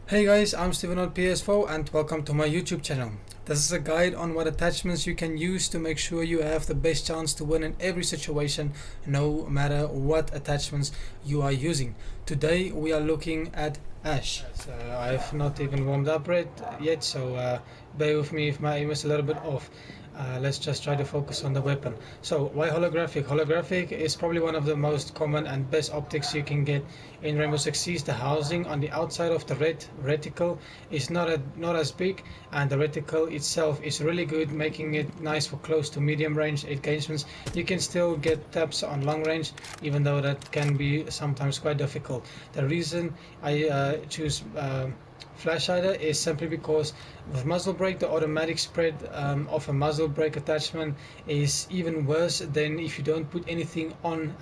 Hey guys, I'm Steven on PS4 and welcome to my YouTube channel. This is a guide on what attachments you can use to make sure you have the best chance to win in every situation, no matter what attachments you are using. Today we are looking at Ash. I've not even warmed up yet, so bear with me if my aim is a little bit off. Let's just try to focus on the weapon. So why holographic? Holographic is probably one of the most common and best optics you can get in Rainbow Six Siege. The housing on the outside of the reticle is not as big, and the reticle itself is really good, making it nice for close to medium range engagements. You can still get taps on long range, even though that can be sometimes quite difficult. The reason I choose flash hider is simply because with muzzle brake, the automatic spread of a muzzle brake attachment is even worse than if you don't put anything on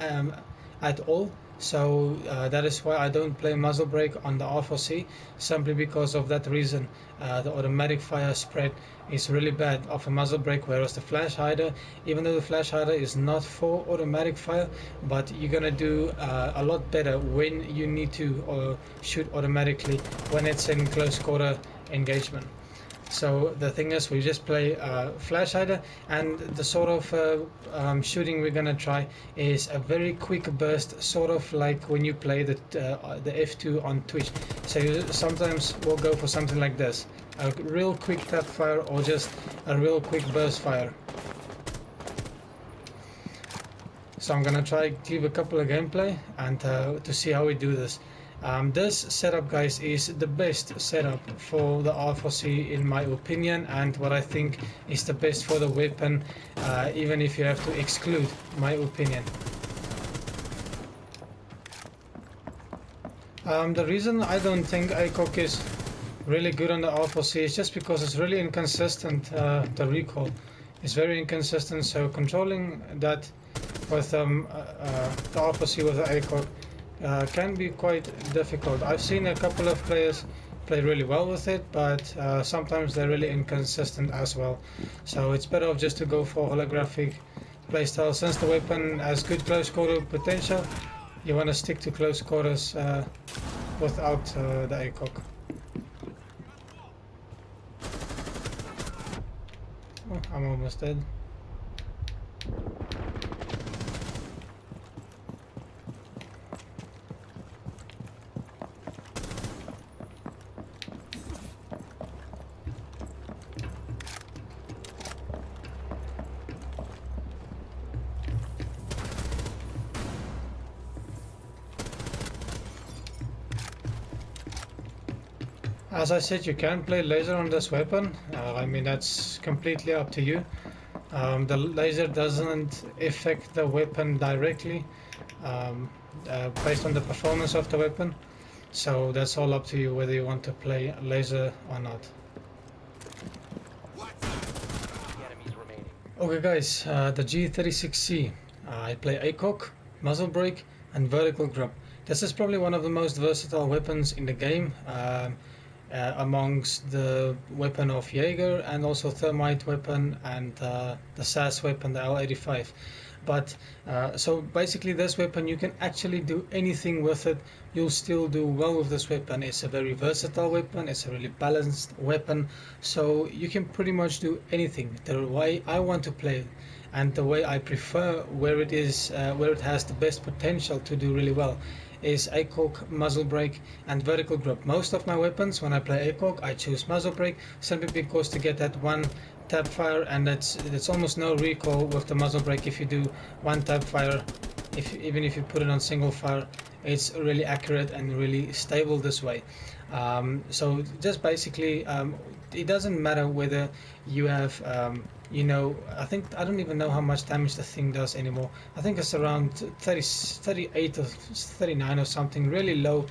at all. So that is why I don't play muzzle brake on the R4C, simply because of that reason. The automatic fire spread is really bad of a muzzle brake, whereas the flash hider, even though the flash hider is not for automatic fire, but you're gonna do a lot better when you need to shoot automatically when it's in close quarter engagement. So the thing is, we just play flash hider, and the sort of shooting we're gonna try is a very quick burst, sort of like when you play the F2 on Twitch. So you sometimes will go for something like this, a real quick tap fire or just a real quick burst fire. So I'm gonna try give a couple of gameplay and to see how we do this. This setup, guys, is the best setup for the R4C in my opinion, and what I think is the best for the weapon, even if you have to exclude my opinion. The reason I don't think ACOG is really good on the R4C is just because it's really inconsistent. The recoil is very inconsistent, so controlling that with the R4C with the ACOG can be quite difficult. I've seen a couple of players play really well with it, but sometimes they're really inconsistent as well. So it's better off just to go for holographic playstyle. Since the weapon has good close quarter potential, you want to stick to close quarters without the ACOG. Oh, I'm almost dead. As I said, you can play laser on this weapon. I mean, that's completely up to you. The laser doesn't affect the weapon directly based on the performance of the weapon. So that's all up to you whether you want to play laser or not. Okay guys, the G36C. I play ACOG, muzzle brake and vertical grip. This is probably one of the most versatile weapons in the game. Amongst the weapon of Jaeger and also thermite weapon and the SAS weapon, the L85. But so basically this weapon, you can actually do anything with it. You'll still do well with this weapon. It's a very versatile weapon, it's a really balanced weapon, so you can pretty much do anything. The way I want to play it and the way I prefer, where it is where it has the best potential to do really well, is ACOG, muzzle brake and vertical grip. Most of my weapons, when I play ACOG, I choose muzzle brake simply because to get that one tap fire, and it's almost no recoil with the muzzle brake. If you do one tap fire, even if you put it on single fire, it's really accurate and really stable this way. So just basically, it doesn't matter whether you have I don't even know how much damage the thing does anymore. I think it's around 38 or 39 or something, really low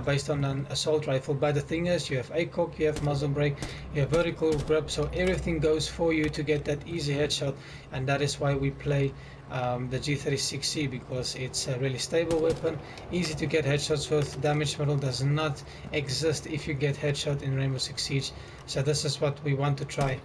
based on an assault rifle. But the thing is, you have ACOG, you have muzzle brake, you have vertical grip, so everything goes for you to get that easy headshot, and that is why we play the G36C, because it's a really stable weapon, easy to get headshots with. Damage model does not exist if you get headshot in Rainbow Six Siege, so this is what we want to try.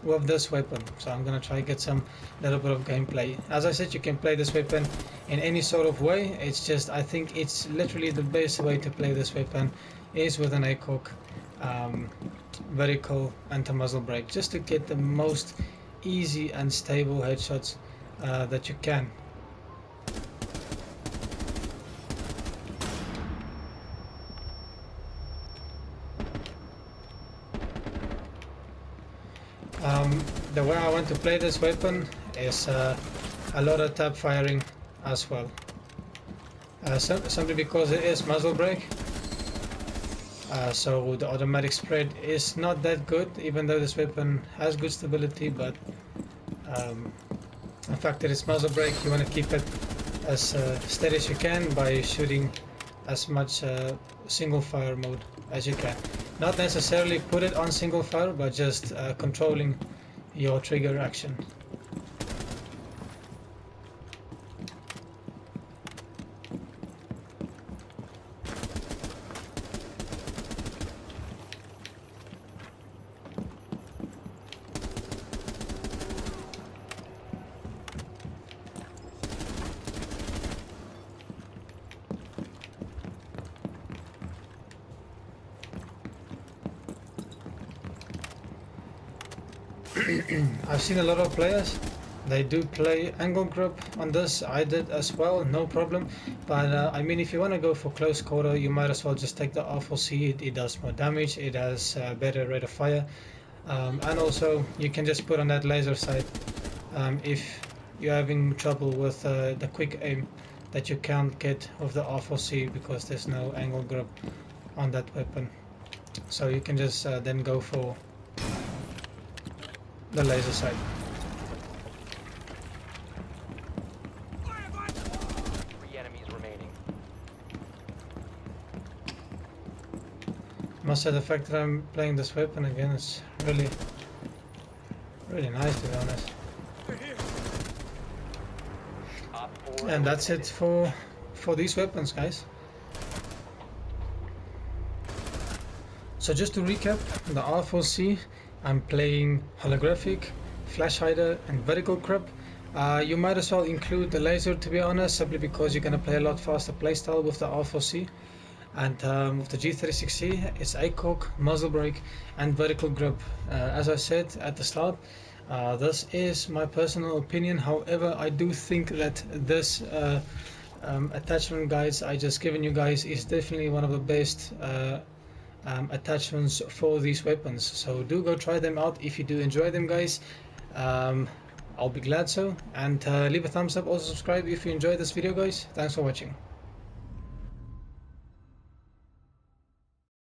with this weapon. So I'm gonna try get some little bit of gameplay. As I said, you can play this weapon in any sort of way. It's just, I think it's literally the best way to play this weapon is with an ACOG, vertical and a muzzle brake, just to get the most easy and stable headshots that you can. The way I want to play this weapon is a lot of tap firing as well. Simply because it is muzzle brake, so the automatic spread is not that good, even though this weapon has good stability, but the fact that it's muzzle brake, you want to keep it as steady as you can by shooting as much single fire mode as you can. Not necessarily put it on single fire, but just controlling your trigger action. I've seen a lot of players, they do play angle grip on this. I did as well, no problem. But I mean, if you want to go for close quarter, you might as well just take the R4C. It does more damage, it has better rate of fire, and also you can just put on that laser sight if you're having trouble with the quick aim that you can't get with the R4C because there's no angle grip on that weapon. So you can just then go for the laser sight. Three enemies remaining. Must say the fact that I'm playing this weapon again is really nice, to be honest. And that's it for these weapons, guys. So just to recap, the R4C, I'm playing holographic, flash hider and vertical grip. You might as well include the laser, to be honest, simply because you're going to play a lot faster playstyle with the R4C. And with the G36C, it's ACOG, muzzle brake and vertical grip. As I said at the start, this is my personal opinion. However, I do think that this attachment guides I just given you guys is definitely one of the best attachments for these weapons. So do go try them out if you do enjoy them, guys. I'll be glad so. And leave a thumbs up, also subscribe if you enjoyed this video, guys. Thanks for watching.